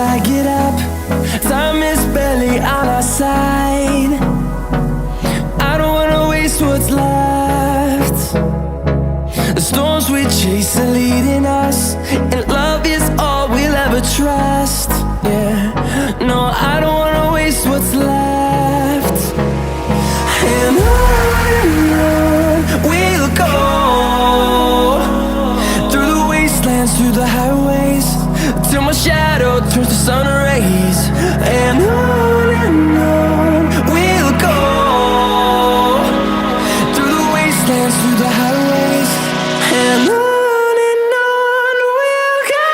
I get up. Time is barely on our side. I don't wanna waste what's left. The storms we chase are leading us, and love is all we'll ever trust. Yeah, no, I don't wanna waste what's left. And on we'll go, through the wastelands, through the highways, till my shadow turns to sun rays. And on we'll go, through the wastelands, through the highways, and on we'll go.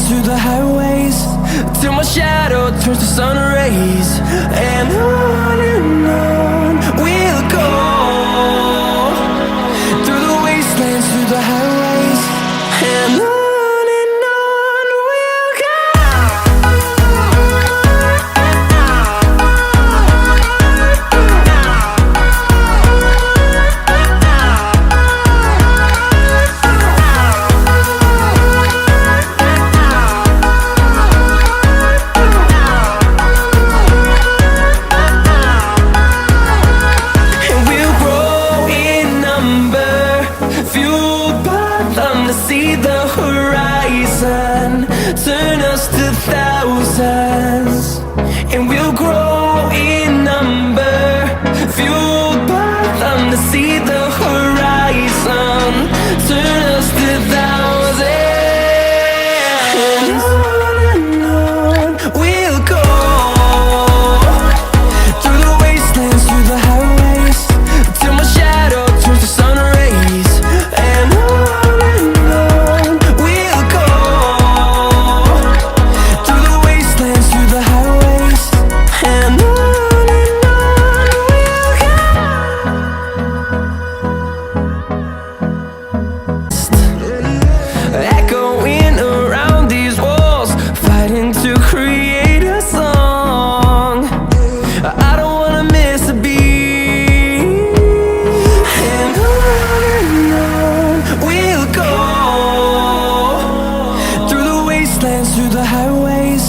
Through the highways, till my shadow turns to sun rays. And on we'll go, through the wastelands, through the highways, and on we'll go. See the horizon, turn us to thousands, and we'll grow in number, fueled by them. To see the horizon, turn us to thousands, and on we'll go, through the wastelands, through the highways, till my shadow turns to sun rays. And echoing around these walls, fighting to create a song. I don't wanna miss a beat. And on we'll go, through the wastelands, through the highways,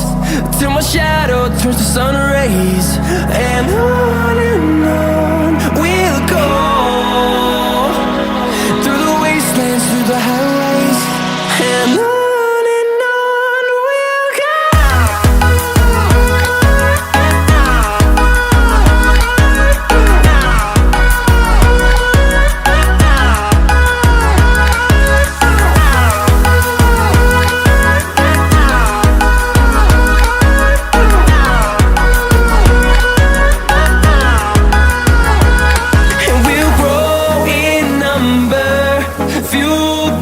till my shadow turns to sun rays. And